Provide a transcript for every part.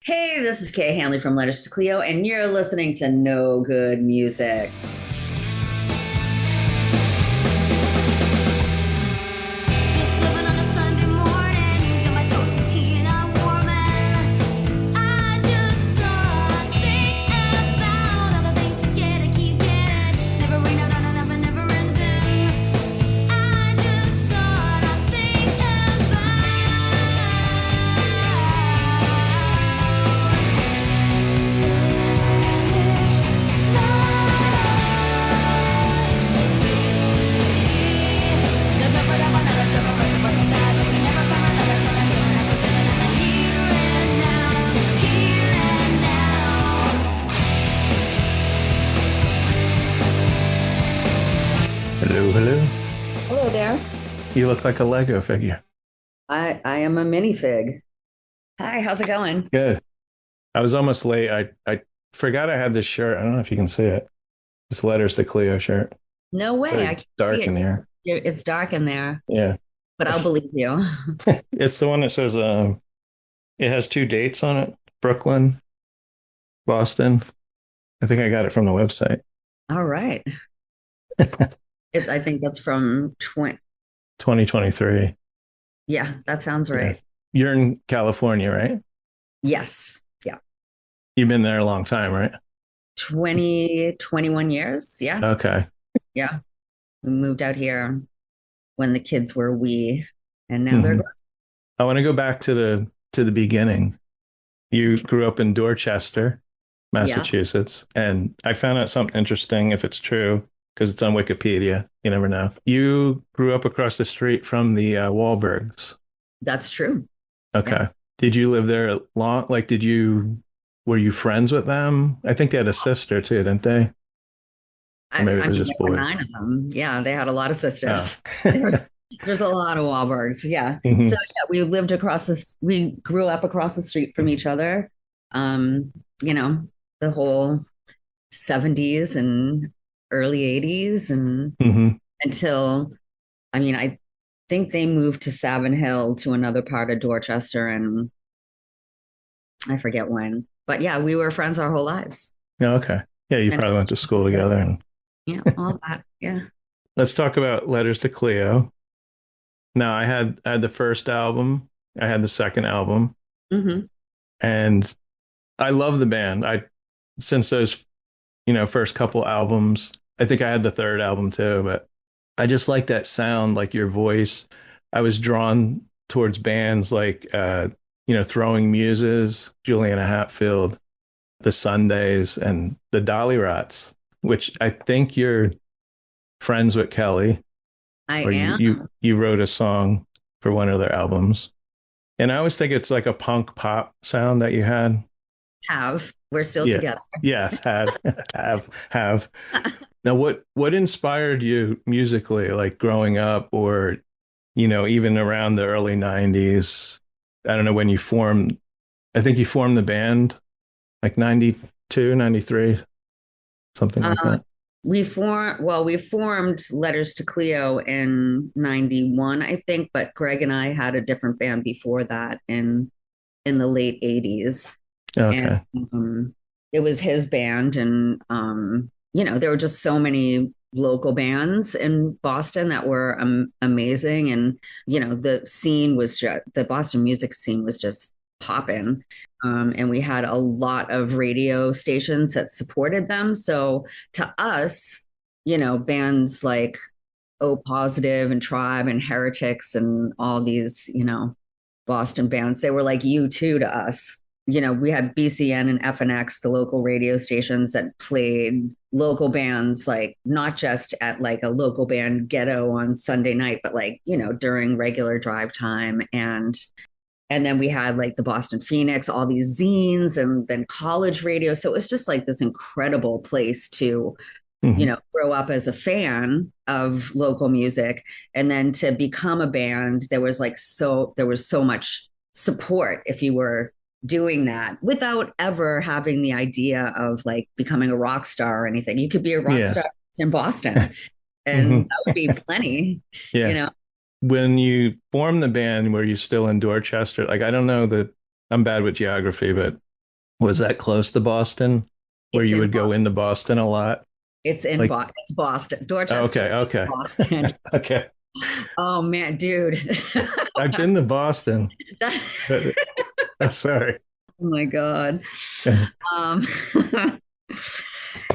Hey, this is Kay Hanley from Letters to Cleo, and you're listening to No Good Music. Just living on a Sunday morning, got my toast and tea and I'm warming. I just thought I'd think about all the things to get and keep getting. Never rain out on another, never ending. I just thought I'd think Hello, hello. Hello there. You look like a Lego figure. I am a minifig. Hi, how's it going? Good. I was almost late. I forgot I had this shirt. I don't know if you can see it. This Letters to Cleo shirt. No way, Very I can't dark see it. in here. It's dark in there, Yeah. but I'll believe you. It's the one that says it has two dates on it. Brooklyn, Boston. I think I got it from the website. All right. I think that's from 2023. Yeah, that sounds Yeah. right. You're in California, right? Yes. Yeah. You've been there a long time, right? 21 years. Yeah. Okay. Yeah. We moved out here when the kids were wee, and now they're hmm grown. I want to go back to the beginning. You grew up in Dorchester, Yeah. Massachusetts, and I found out something interesting if it's true because it's on Wikipedia. You never know. You grew up across the street from the Wahlbergs. That's true. Yeah. Okay. Did you live there long? Like, were you friends with them? I think they had a sister too, didn't they? Or maybe it I was mean, just there were boys. 9 of them. Yeah, they had a lot of Oh. sisters. There's a lot of Wahlbergs. Yeah. So hmm yeah, we lived across this. We grew up across the street from each other. Um, you know, the whole 70s and early 80s and hmm until I mean, I think they moved to Savin Hill to another part of Dorchester and I forget when. But yeah, we were friends our whole lives. Yeah, okay. Yeah, you Spent probably went to school together. And yeah, all that. Yeah. let's talk about Letters to Cleo. Now, I had the first album. I had the second album. Hmm. And I love the band. I since those, first couple albums, I think I had the third album too, but I just like that sound, like your voice. I was drawn towards bands like Throwing Muses, Juliana Hatfield, the Sundays, and the Dolly Rots, which I think you're friends with Kelly, I or you am. you you wrote a song for one of their albums. And I always think it's like a punk pop sound that you had. Have. We're still Yeah. together. Yes, had, have. Now, what inspired you musically, like growing up, or even around the early '90s? I don't know when you formed. I think you formed the band like '92, '93, something like Uh, that. we formed Letters to Cleo in 91, I think, but Greg and I had a different band before that in the late 80s. And Okay. it was his band and there were just so many local bands in Boston that were amazing and the Boston music scene was just popping. And we had a lot of radio stations that supported them. So to us, bands like O Positive and Tribe and Heretics and all these, Boston bands, they were like U2 to us. We had BCN and FNX, the local radio stations that played local bands, like not just at like a local band ghetto on Sunday night, but like, during regular drive time. And then we had like the Boston Phoenix, all these zines, and then college radio. So it was just like this incredible place to hmm grow up as a fan of local music. And then to become a band, there was so much support if you were doing that without ever having the idea of like becoming a rock star or anything. You could be a rock Yeah. star in Boston and hmm that would be plenty, you Yeah. know. When you formed the band, were you still in Dorchester? Like, I don't know that I'm bad with geography, but Was that close to Boston, where It's you in would go Boston. into Boston a lot? Like it's Boston. Dorchester, Okay, okay, Boston. okay. Oh man, dude. I've been to Boston. That- I'm sorry. oh my God. Um,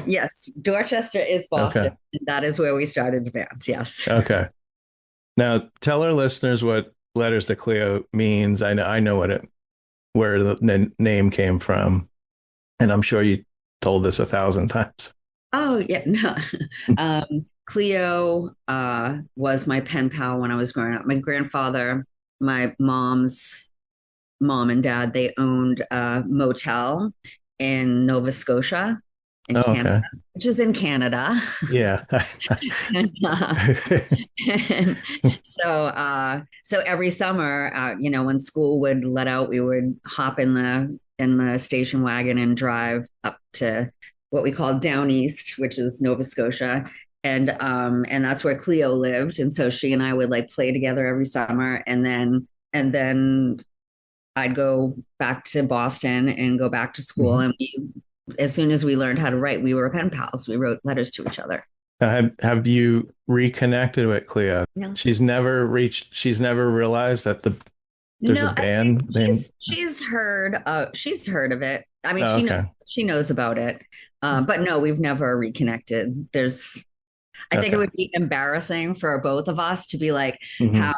yes, Dorchester is Boston. Okay, That is where we started the band. Yes. okay. Now tell our listeners what Letters to Cleo means. I know where the name came from, and I'm sure you told this 1,000 times. Oh yeah, no. Cleo was my pen pal when I was growing up. My grandfather, my mom's mom and dad, they owned a motel in Nova Scotia in Oh, Canada, okay. which is in Canada. Yeah. And, and so every summer, when school would let out, we would hop in the station wagon and drive up to what we call down east, which is Nova Scotia. And that's where Cleo lived. And so she and I would like play together every summer. And then I'd go back to Boston and go back to school. Mhm. And as soon as we learned how to write, we were pen pals. We wrote letters to each other. Now, have you reconnected with Cleo? No. She's never realized that there's a No, I think band named. she's heard of it. I mean, Oh, okay. she knows about it. But no, we've never reconnected. I think it Okay. would be embarrassing for both of us to be like Hmm. how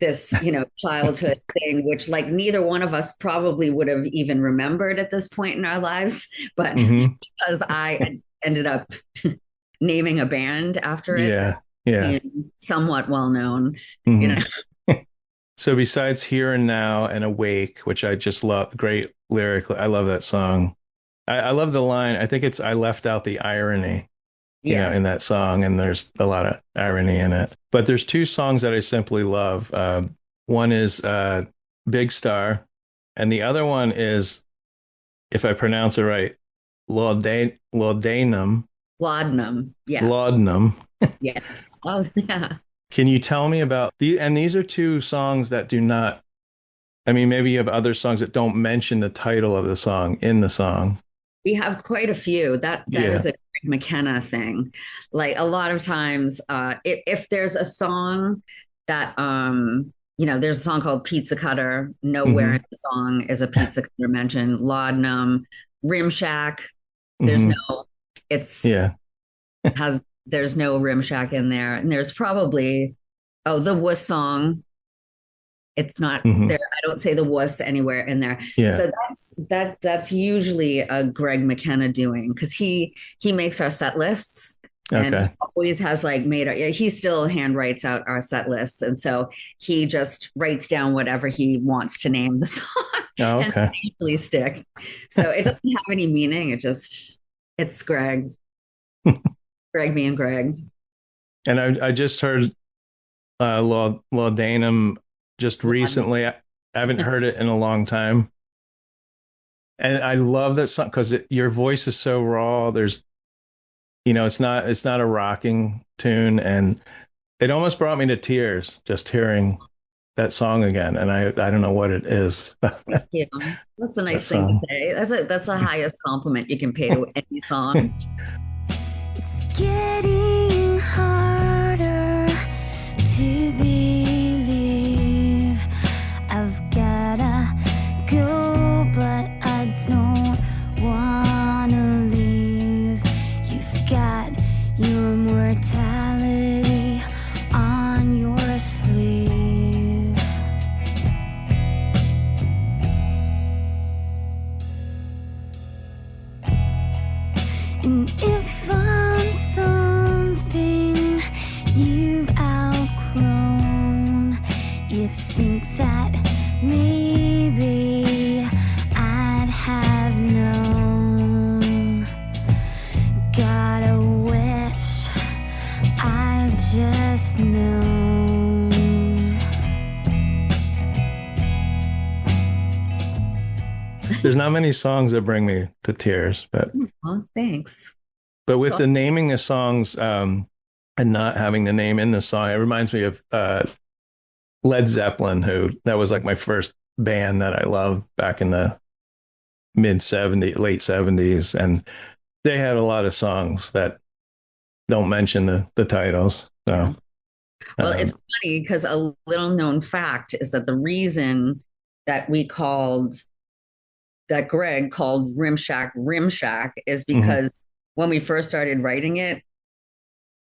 this, childhood thing, which like neither one of us probably would have even remembered at this point in our lives, but Hmm. because I ended up naming a band after it, Yeah. Yeah. being somewhat well known, you Hmm. know. So besides Here and Now and Awake, which I just love, great lyrically, I love that song. I love the line. I think it's I left out the irony, Yes. in that song, and there's a lot of irony in it. But there's two songs that I simply love. One is Big Star, and the other one is, if I pronounce it right, Laudanum. Laudanum. Yeah. Laudanum. Yes. Oh, yeah. Can you tell me about the? And these are two songs that do not. I mean, maybe you have other songs that don't mention the title of the song in the song. We have quite a few. That Yeah. is a Greg McKenna thing. Like a lot of times, if there's a song that there's a song called Pizza Cutter. Nowhere in Hmm. the song is a pizza cutter mentioned. Laudanum, Rim Shack. There's Hmm. no. It's Yeah. has there's no Rim Shack in there, and there's probably the Wuss song. It's not Hmm. there. I don't say the wuss anywhere in there. Yeah. So that's usually a Greg McKenna doing because he makes our set lists and he Okay. always has like he still hand writes out our set lists. And so he just writes down whatever he wants to name the song Oh, and okay. they usually stick. So it doesn't have any meaning. It's Greg being Greg. And I just heard Laudanum just recently. I haven't heard it in a long time. And I love that song because your voice is so raw. It's not a rocking tune, and it almost brought me to tears just hearing that song again. And I don't know what it is. Thank you. That's a That nice thing to song. say. That's the highest compliment you can pay to any song. It's getting harder to believe I've gotta go, but I don't wanna leave. You've got your mortality on your sleeve. And if I'm something you've outgrown, you think that maybe I'd have known. Gotta wish I just known. There's not many songs that bring me to tears, Oh, thanks. but with So the naming of songs and not having the name in the song, it reminds me of Led Zeppelin, who that was like my first band that I loved back in the mid 70s, late 70s, and they had a lot of songs that don't mention the titles. Yeah. So, Well, it's um, funny because a little known fact is that the reason that we called that Greg called Rim Shack is mhm. because when we first started writing it,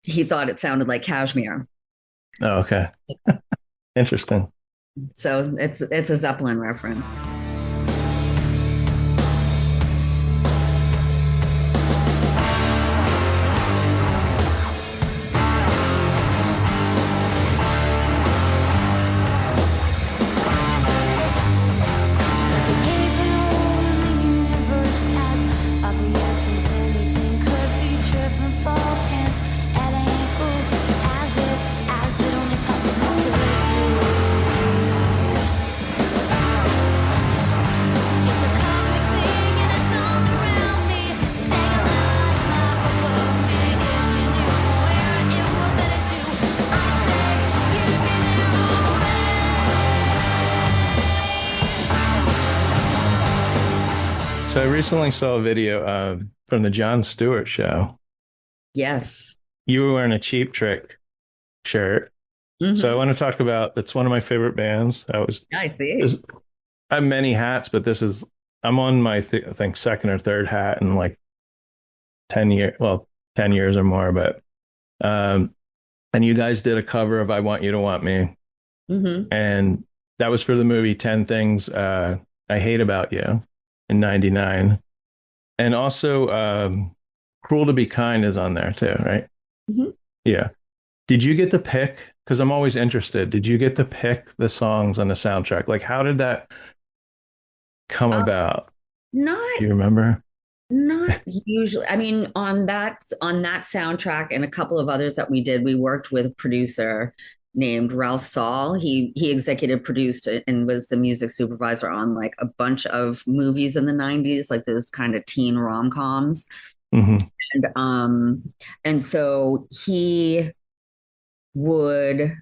he thought it sounded like cashmere. Oh, okay. Interesting. So it's a Zeppelin reference. So I recently saw a video from the Jon Stewart show. Yes. You were wearing a Cheap Trick shirt. So I Hmm. want to talk about that's one of my favorite bands. I see. This, I have many hats, but I'm on my I think second or third hat in like 10 years or more. But um, and you guys did a cover of "I Want You to Want Me," Hmm. and that was for the movie 10 Things I Hate About You in '99, and also "Cruel to Be Kind" is on there too, right? Hmm. Yeah. Did you get to pick? Because I'm always interested. Did you get to pick the songs on the soundtrack? Like, how did that come Uh, about? not Do you remember? not usually. I mean, on that soundtrack and a couple of others that we did, we worked with a producer named Ralph Saul. He executive produced it and was the music supervisor on like a bunch of movies in the 90s, like those kind of teen rom-coms. Hmm. And so he would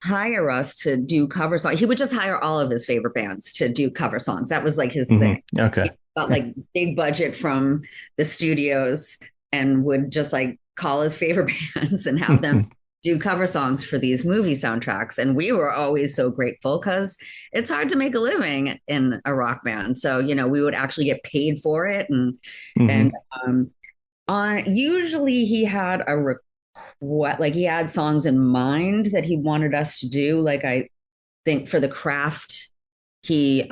hire us to do cover songs. He would just hire all of his favorite bands to do cover songs. That was like his Hmm. thing. Okay. He got like big budget from the studios and would just like call his favorite bands and have them do cover songs for these movie soundtracks. And we were always so grateful because it's hard to make a living in a rock band. So, we would actually get paid for it. And Hmm. um on usually he had what like he had songs in mind that he wanted us to do. Like I think for the craft, he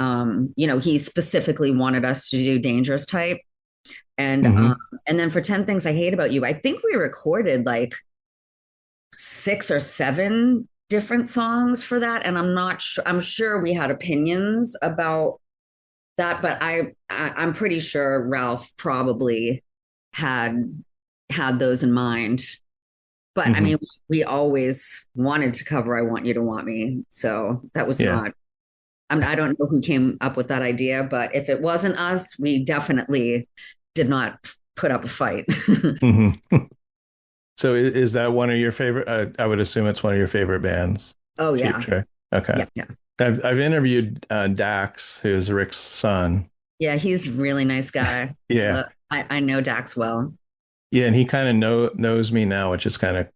specifically wanted us to do Dangerous Type. And Hmm. and then for 10 Things I Hate About You, I think we recorded like 6 or 7 different songs for that. And I'm not sure, I'm sure we had opinions about that, but I'm pretty sure Ralph probably had those in mind. But I Hmm. mean, we always wanted to cover "I Want You to Want Me," so that was Yeah. not. I don't know who came up with that idea, but if it wasn't us, we definitely did not put up a fight. Hmm. So is that one of your favorite? I would assume it's one of your favorite bands, Oh Cheap yeah, Trick. Okay. yeah, yeah, I've interviewed Dax, who's Rick's son. yeah. He's a really nice guy. Yeah. I know Dax well. Yeah, and he kind of knows me now, which is kind of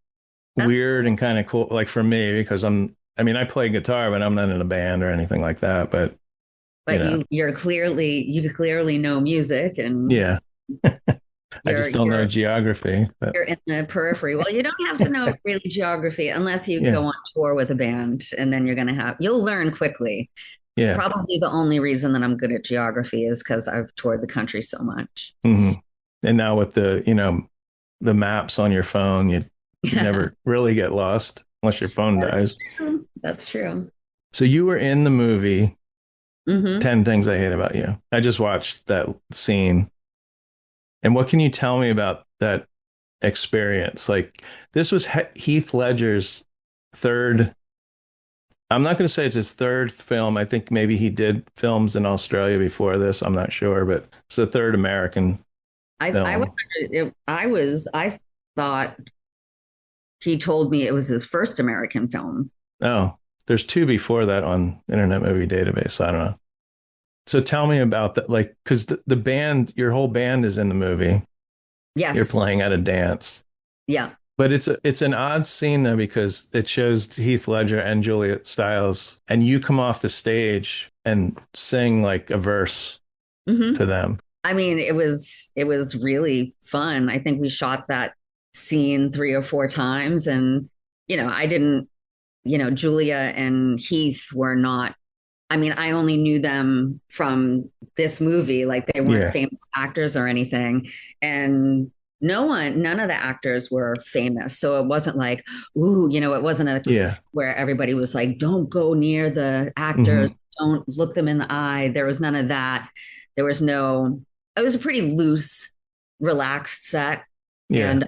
That's weird and kind of cool. Like for me, because I mean, I play guitar, but I'm not in a band or anything like that. But you but know, you clearly know music and yeah, I you're just don't know you're geography. But you're in the periphery. Well, you don't have to know really geography unless you yeah, go on tour with a band, and then you'll learn quickly. yeah. Probably the only reason that I'm good at geography is because I've toured the country so much. Hmm. And now with the maps on your phone, you Yeah, never really get lost unless your phone that's dies. true. That's true. So you were in the movie Hmm. 10 Things I Hate About You. I just watched that scene. And what can you tell me about that experience? Like this was Heath Ledger's third. I'm not going to say it's his third film. I think maybe he did films in Australia before this. I'm not sure, but it's the third American I was film. I thought he told me it was his first American film. Oh, there's two before that on Internet Movie Database. I don't know. So tell me about that, like, because the band, your whole band is in the movie. You're Yes. playing at a dance, Yeah. but it's an odd scene though because it shows Heath Ledger and Julia Stiles, and you come off the stage and sing like a verse Hmm. to them. I mean, it was really fun. I think we shot that scene 3 or 4 times, and I didn't, Julia and Heath were not. I mean, I only knew them from this movie. Like they weren't Yeah, famous actors or anything. And none of the actors were famous. So it wasn't like, ooh, it wasn't a yeah, where everybody was like, don't go near the actors, hmm, don't look them in the eye. There was none of that. There was no, it was a pretty loose, relaxed set. yeah.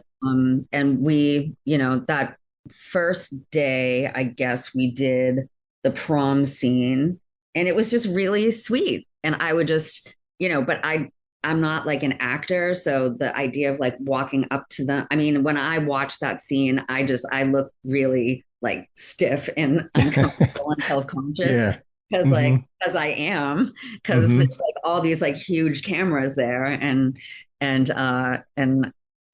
And we, that first day, I guess we did the prom scene, and it was just really sweet. And I would just, but I'm not like an actor, so the idea of like walking up to them, I mean, when I watch that scene, I look really like stiff and uncomfortable and self-conscious, Yeah. because Hmm. as I am, because there's Hmm. like all these like huge cameras there, and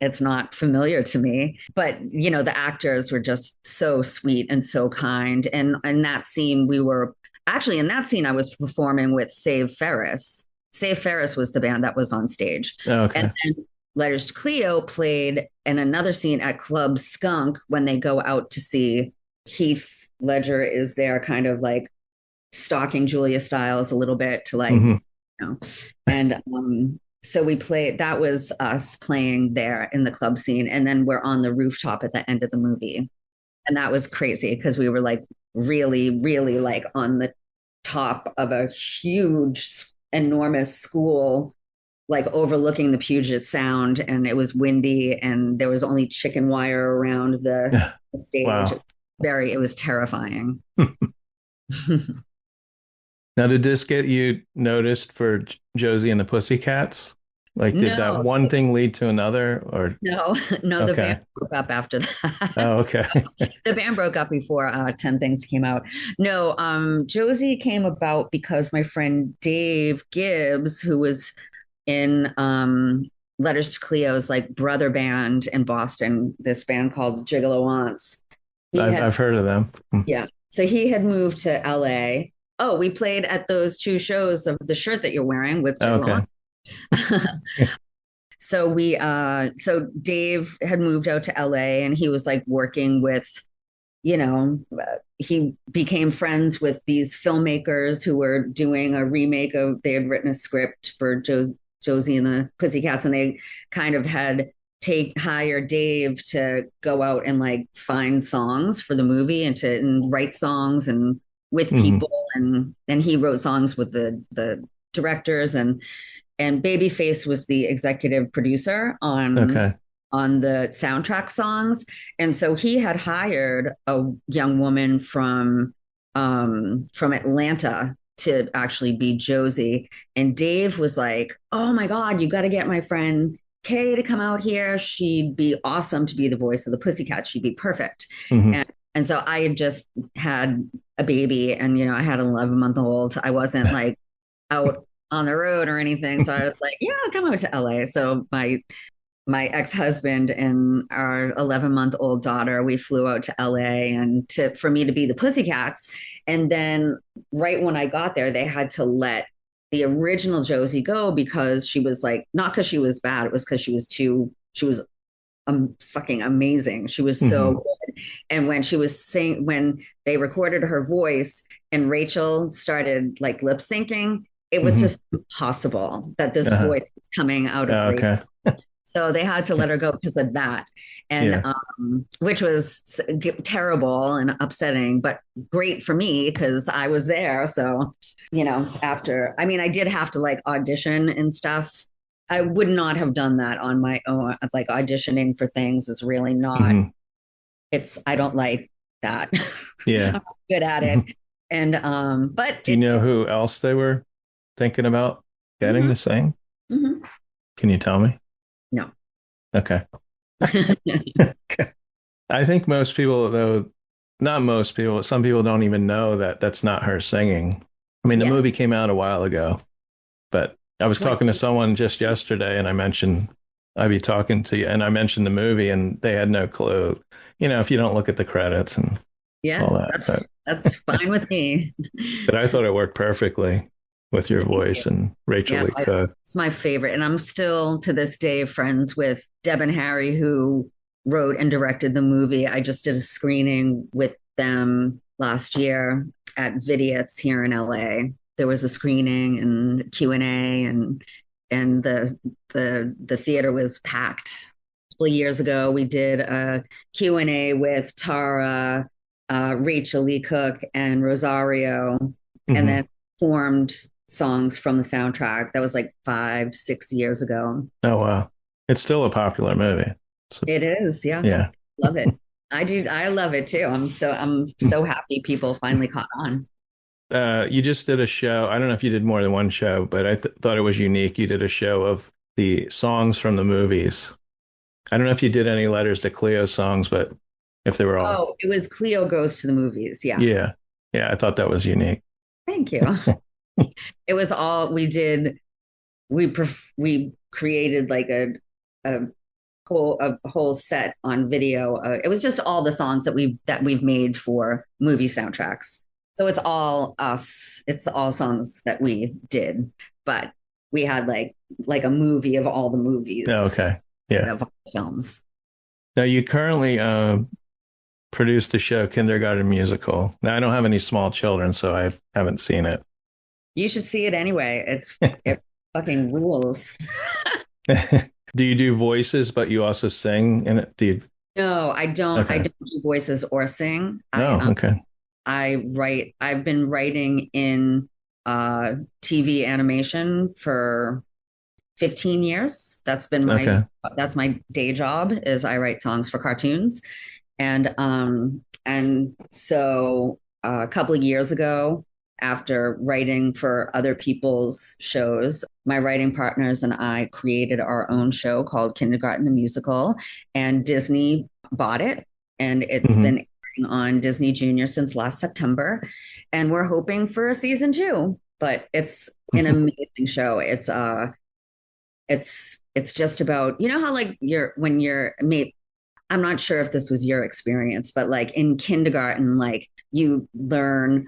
it's not familiar to me. But the actors were just so sweet and so kind. And in that scene, we were actually in that scene, I was performing with Save Ferris. Save Ferris was the band that was on stage. And Okay. then Letters to Cleo played in another scene at Club Skunk when they go out to see Heath Ledger is there kind of like stalking Julia Stiles a little bit to like, Hmm. know. And so we played, that was us playing there in the club scene. And then we're on the rooftop at the end of the movie. And that was crazy because we were like really, really like on the top of a huge, enormous school, like overlooking the Puget Sound. And it was windy and there was only chicken wire around the stage. Wow. It was terrifying. Now, did this get you noticed for Josie and the Pussycats? Like, did that No, one thing lead to another? Or no, no, the band okay. broke up after that. Oh, okay. The band broke up before 10 Things came out. No, Josie came about because my friend Dave Gibbs, who was in Letters to Cleo's like brother band in Boston, this band called Gigolo Aunts. He I've had, I've heard of them. Hmm. yeah. So he had moved to LA. Oh, we played at those 2 shows of the shirt that you're wearing with Gigolo Okay. Aunts. So Dave had moved out to LA and he was like working with, he became friends with these filmmakers who were doing a remake of, they had written a script for Josie and the Pussycats, and they kind of had hire Dave to go out and like find songs for the movie and write songs and with Hmm. people, and he wrote songs with the directors, and Babyface was the executive producer Okay. on the soundtrack songs. And so he had hired a young woman from Atlanta to actually be Josie. And Dave was like, "Oh my God, you got to get my friend Kay to come out here. She'd be awesome to be the voice of the Pussycats. She'd be perfect." Hmm. And so I had just had a baby, and I had an 11-month-old. I wasn't like out on the road or anything. So I was like, yeah, I'll come out to LA. So my ex-husband and our 11-month-old daughter, we flew out to LA and for me to be the Pussycats. And then right when I got there, they had to let the original Josie go because she was like, not because she was bad, it was because she was fucking amazing. She was so Hmm. good. And when they recorded her voice and Rachel started like lip syncing, it was Hmm. just impossible that this Uh-huh. voice was coming out of Oh, Rachel. okay. So they had to let her go because of that, and Yeah. which was terrible and upsetting, but great for me because I was there. So, after, I mean, I did have to like audition and stuff. I would not have done that on my own. Like auditioning for things is really not, Hmm. I don't like that. I'm Yeah. not good at Hmm. it. And, but Do you know who else they were thinking about getting mhm, to sing? mhm. Can you tell me? No. Okay. Okay. I think most people, though, not most people, some people don't even know that that's not her singing. I mean, the Yeah. movie came out a while ago. But I was What? talking to someone just yesterday and I mentioned I'd be talking to you and I mentioned the movie and they had no clue, if you don't look at the credits and all Yeah, that. that's fine with me. But I thought it worked perfectly with your Thank you. voice and Rachel Yeah, Leigh Cook. it's my favorite. And I'm still to this day friends with Deb and Harry, who wrote and directed the movie. I just did a screening with them last year at Vidiots here in LA. There was a screening and Q&A and the theater was packed. A couple of years ago, we did a Q&A with Tara, Rachel Leigh Cook, and Rosario, and Hmm. then formed songs from the soundtrack. That was like 5, 6 years ago. Oh, wow. It's still a popular movie. So, It is, yeah. yeah. Love it. I do. I love it too. I'm so happy people finally caught on. You just did a show. I don't know if you did more than one show, but I thought it was unique. You did a show of the songs from the movies. I don't know if you did any letters to Cleo songs, but if they were all, Oh, it was Cleo Goes to the Movies. Yeah. yeah. Yeah, I thought that was unique. Thank you. It was all we did. We created like a a whole set on video. It was just all the songs that we've made for movie soundtracks. So it's all us. It's all songs that we did, but we had like a movie of all the Oh, movies okay. Yeah. of all the films. Now you currently produced the show Kindergarten Musical. Now I don't have any small children, so I haven't seen it. You should see it anyway. It fucking rules. Do you do voices, but you also sing in it? No, I don't. I Okay. don't do voices or sing. Oh, okay. I write. I've been writing in TV animation for 15 years. Okay. That's my day job is I write songs for cartoons. And so a couple of years ago, after writing for other people's shows, my writing partners and I created our own show called Kindergarten the Musical, and Disney bought it, and it's Hmm. been airing on Disney Junior since last September, and we're hoping for a season 2. But it's an amazing show. It's just about, how like when you're maybe, I'm not sure if this was your experience, but like in kindergarten, like you learn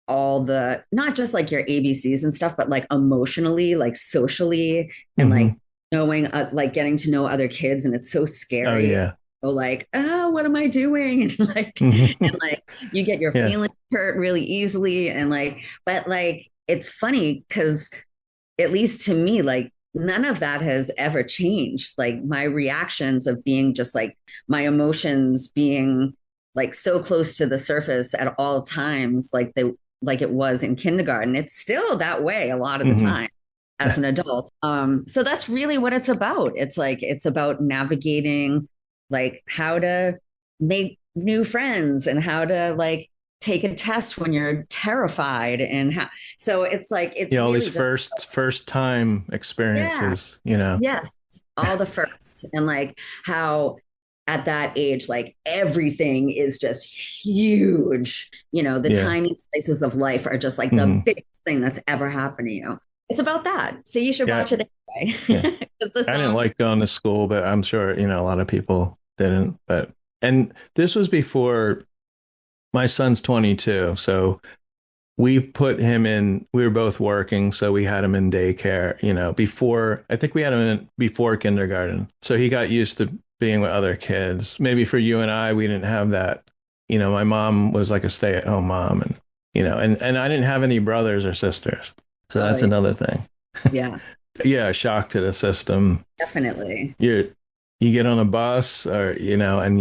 all the not just like your ABCs and stuff, but like emotionally, like socially, and like Hmm. knowing like getting to know other kids, and it's so Oh, scary. yeah. So like, oh, what am I doing? And Hmm. like you get your Yeah. feelings hurt really easily, and like, but like it's funny because at least to me, like none of that has ever changed. Like my reactions of being just like my emotions being like so close to the surface at all times, like it was in kindergarten. It's still that way a lot of the Hmm. time as an adult. So that's really what it's about. It's about navigating like how to make new friends and how to like take a test when you're terrified and how so it's like it's Yeah, all these really just first time yeah, experiences. yes, all the firsts and like how at that age like everything is just huge. The Yeah. tiny slices of life are just like the Hmm. biggest thing that's ever happened to you. It's about that, so you should Yeah. watch it Yeah. anyway. Because the I didn't song like going to school, but I'm sure, a lot of people didn't. And this was before my son's 22. So we put him in, we were both working. So we had him in daycare, before, I think we had him in before kindergarten. So he got used to being with other kids. Maybe for you and I, we didn't have that. My mom was like a stay-at-home mom and I didn't have any brothers or sisters. So oh that's yeah, another thing. yeah, Yeah, shock to the system. definitely. you're you get on a bus or and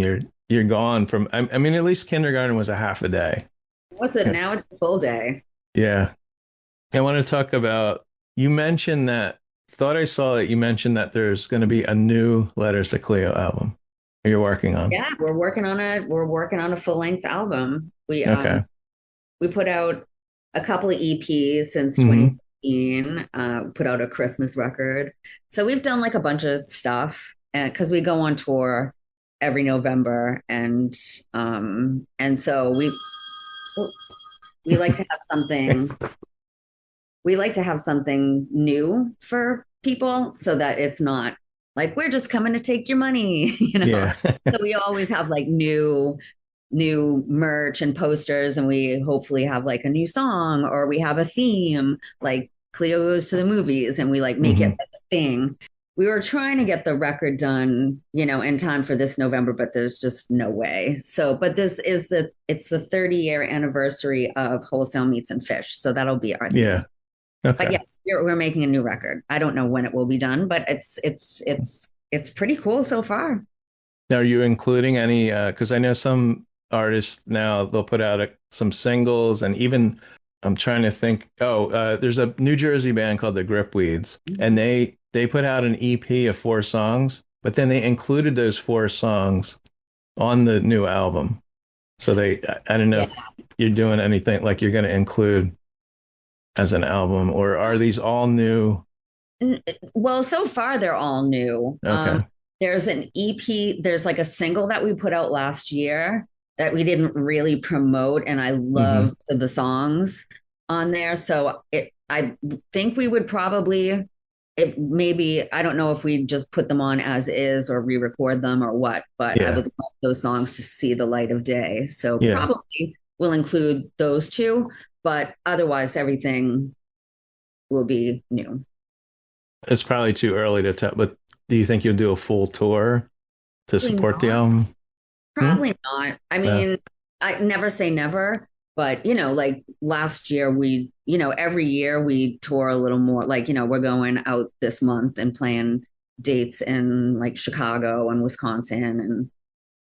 you're gone from I mean at least kindergarten was a half a day. What's it now? It's a full day. Yeah. I want to talk about you mentioned that thought I saw that you mentioned that there's going to be a new Letters to Cleo album you're working on. Yeah, we're working on a full-length album. we um Okay. we put out a couple of EPs since Hmm. 2015, put out a Christmas record. So we've done like a bunch of stuff because we go on tour every November, and so we like to have something we like to have something new for people so that it's not like we're just coming to take your money, you know. Yeah. So we always have like new merch and posters, and we hopefully have like a new song or we have a theme like Cleo goes to the movies, and we like make it Hmm. a thing. We were trying to get the record done, you know, in time for this November, but there's just no way. So, but this is it's the 30-year anniversary of Wholesale Meats and Fish. So that'll be our theme. Yeah. But Okay. yes, we're making a new record. I don't know when it will be done, but it's pretty cool so far. Now, are you including any? Because I know some artists now they'll put out some singles, and even I'm trying to think. Oh, there's a New Jersey band called the Gripweeds, and they put out an EP of 4 songs, but then they included those 4 songs on the new album. So I don't know Yeah. if you're doing anything like you're going to include as an album, or are these all new? Well, so far they're all new. Okay. There's an EP, there's like a single that we put out last year that we didn't really promote, and I Hmm. love the songs on there. So I think we would probably, it maybe, I don't know if we just put them on as is or re-record them or what, but I Yeah. would love those songs to see the light of day. So Yeah. probably we'll include those two, but otherwise everything will be new. It's probably too early to tell, but do you think you'll do a full tour to Probably support the not. album? Hmm? Probably not. I Uh, mean, I never say never, but you know, like last year we, you know, every year we tour a little more. Like, you know, we're going out this month and playing dates in like Chicago and Wisconsin,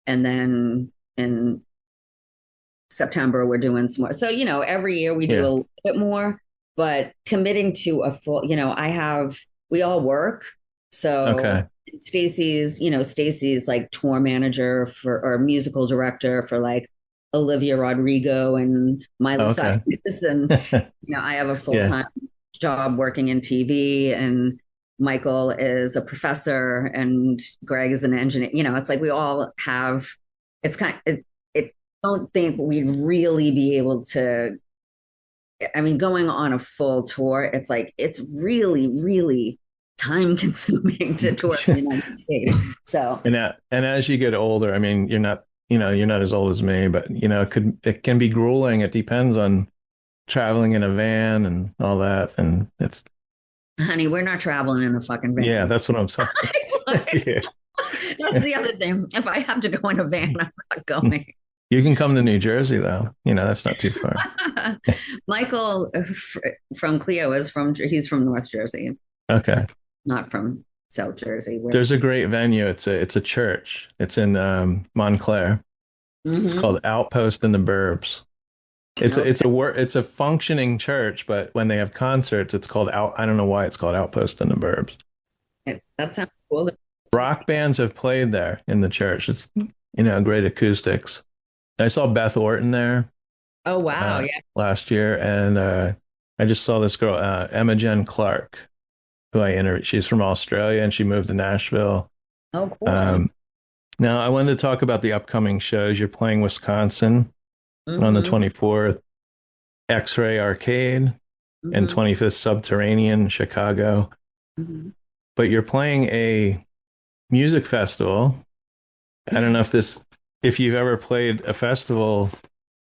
and then in September we're doing some more. So, you know, every year we do a yeah. little bit more, but committing to a full, you know, we all work. So Okay. Stacy's like tour manager for or musical director for like Olivia Rodrigo and Miley Okay. Cyrus. And, you know, I have a Yeah. full-time job working in TV, and Michael is a professor and Greg is an engineer. You know, it's like we all have, it's kind of, it don't think we'd really be able to. I mean, going on a full tour, it's like it's really, really time consuming to tour the United States. So, And as you get older, I mean, you're not as old as me, but it can be grueling. It depends on traveling in a van and all that. And it's honey, we're not traveling in a fucking yeah, van. that's what I'm saying. Yeah. That's the other thing. If I have to go in a van, I'm not going. You can come to New Jersey though. That's not too far. Michael from Cleo he's from North Jersey, Okay. not from South Jersey. Where, There's a great venue. It's a church. It's in Montclair. It's mm-hmm. called Outpost in the Burbs. Okay. It's a functioning church, but when they have concerts, it's called out. I don't know why it's called Outpost in the Burbs. That sounds cool. Rock bands have played there in the church. It's great acoustics. I saw Beth Orton there Oh wow, yeah. last year, and I just saw this girl Emma Jen Clark, who I interviewed. She's from Australia and she moved to Nashville. Oh cool. Um, Now I wanted to talk about the upcoming shows. You're playing Wisconsin on the Mm-hmm. 24th, X-Ray Arcade, and Mm-hmm. 25th Subterranean, Chicago. Mm-hmm. But you're playing a music festival. I don't know if you've ever played a festival,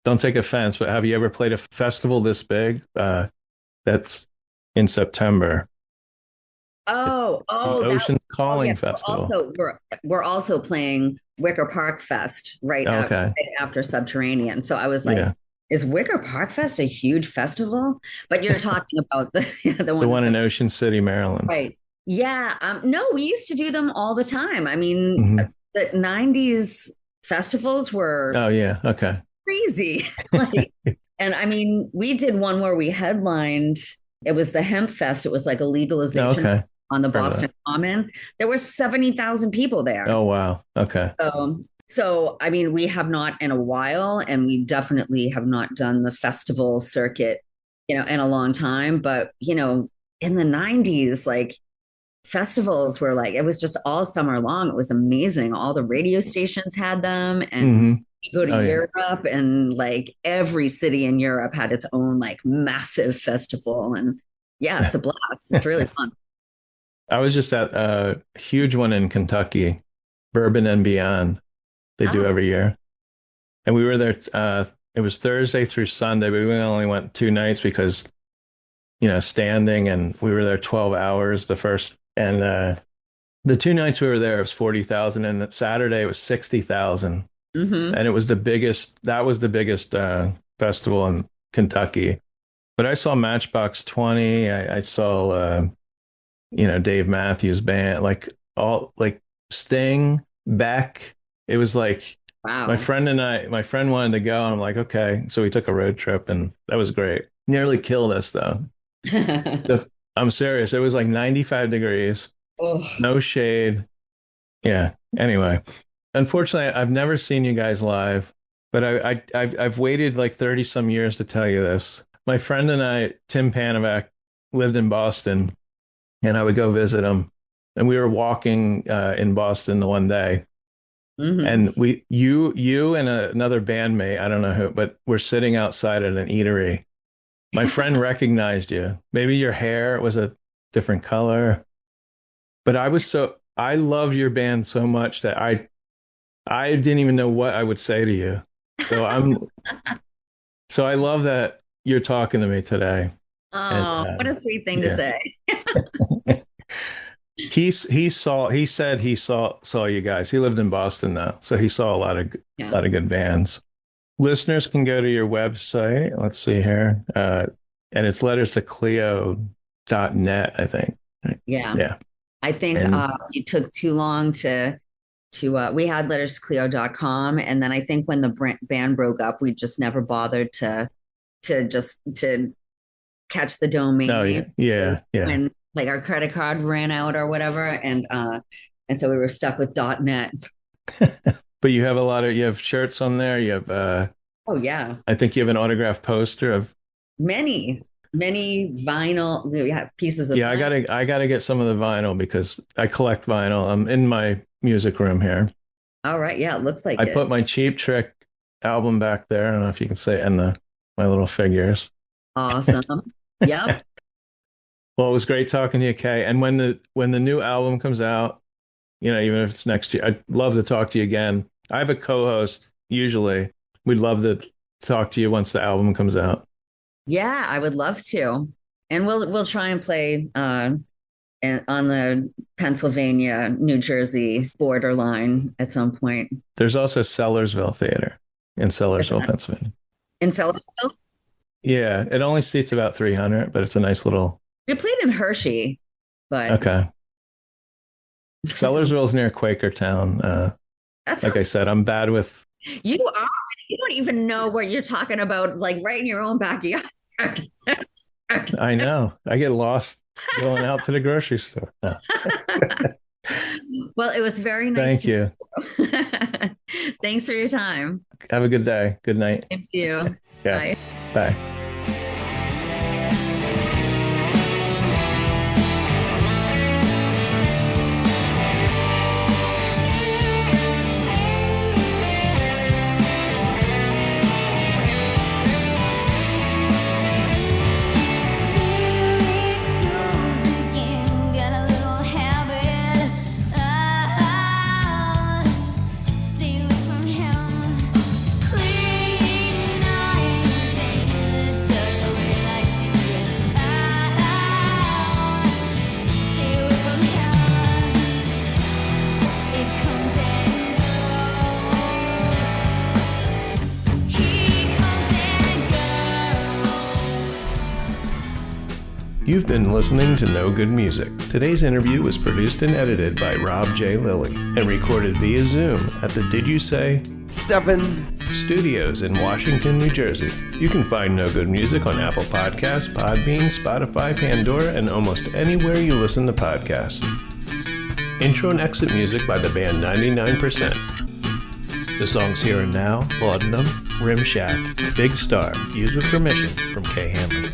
don't take offense, but have you ever played a festival this big? That's in September. It's the That. Ocean Oh yeah. Calling Festival. We're also playing Wicker Park Fest Okay. right after Subterranean. So I was like, Yeah. is Wicker Park Fest a huge festival? But you're talking about the the The one one that's in Ocean City, Maryland. right. Yeah. No, we used to do them all the time. I mean, Hmm. the '90s festivals were Oh yeah. Okay. crazy. Like, and I mean, we did one where we headlined. It was the Hemp Fest. It was like a Oh, legalization okay. on the Heard of Boston that. Common. There were 70,000 people there. Oh wow. Okay. So I mean, we have not in a while, and we definitely have not done the festival circuit, you know, in a long time. But you know, in the '90s, like festivals were like it was just all summer long. It was amazing. All the radio stations had them, and Hmm. you go to Oh yeah. Europe, and like every city in Europe had its own like massive festival, and Yeah, it's a blast. It's really fun. I was just at a huge one in Kentucky, Bourbon and Beyond. They do Oh, every year. And we were there. It was Thursday through Sunday, but we only went 2 nights because, standing, and we were there 12 hours the first. And the 2 nights we were there, it was 40,000. And that Saturday it was 60,000. mm-hmm. And that was the biggest festival in Kentucky. But I saw Matchbox 20. I saw, Dave Matthews Band, like Sting, Beck. It was like Wow. my friend wanted to go, and I'm like, okay. So we took a road trip, and that was great. Nearly killed us though. I'm serious. It was like 95 degrees, Oh, no shade. Yeah. Anyway, unfortunately, I've never seen you guys live, but I've waited like 30 some years to tell you this. My friend and I, Tim Panovac, lived in Boston, and I would go visit him. And we were walking in Boston the one day, mhm. and you and another bandmate, I don't know who, but we're sitting outside at an eatery. My friend recognized you. Maybe your hair was a different color, but I loved your band so much that I didn't even know what I would say to you. So so I love that you're talking to me today. And Oh, what a sweet thing to yeah. say. He said he saw you guys. He lived in Boston now, so he saw a lot of Yeah. good bands. Listeners can go to your website. Let's see here, and it's letters to Cleo.net, I think. Yeah. Yeah, I think and you took too long to we had letterscleo.com, and then I think when the band broke up, we just never bothered to catch the domain oh name yeah. when like our credit card ran out or whatever, and so we were stuck with .net. But you have you have shirts on there. You have Oh yeah, I think you have an autographed poster of. many vinyl. We have pieces of Yeah, vinyl. I gotta get some of the vinyl because I collect vinyl. I'm in my music room here. All right, yeah, it looks like I it. put my Cheap Trick album back there. I don't know if you can say it, and my little figures. Awesome. Yep. Well, it was great talking to you, Kay. And when the new album comes out, even if it's next year, I'd love to talk to you again. I have a co-host usually. We'd love to talk to you once the album comes out. Yeah, I would love to. And we'll try and play on the Pennsylvania, New Jersey borderline at some point. There's also Sellersville Theater in Sellersville, Pennsylvania. In Sellersville? Yeah, it only seats about 300, but it's a nice little. We played in Hershey, but Okay. Sellersville's near Quakertown. that Like I sounds said, I'm bad with. you are you don't even know what you're talking about, like right in your own backyard. I know. I get lost going out to the grocery store. No. Well, it was very nice Thank you. to Thanks for your time. Have a good day. Good night. Thank you. Yeah. Bye. Bye. You've been listening to No Good Music. Today's interview was produced and edited by Rob J. Lilly and recorded via Zoom at the Did You Say 7 Studios in Washington, New Jersey. You can find No Good Music on Apple Podcasts, Podbean, Spotify, Pandora, and almost anywhere you listen to podcasts. Intro and exit music by the band 99%. The songs Here and Now, Laudanum, Rim Shack, Big Star, used with permission from Kay Hanley.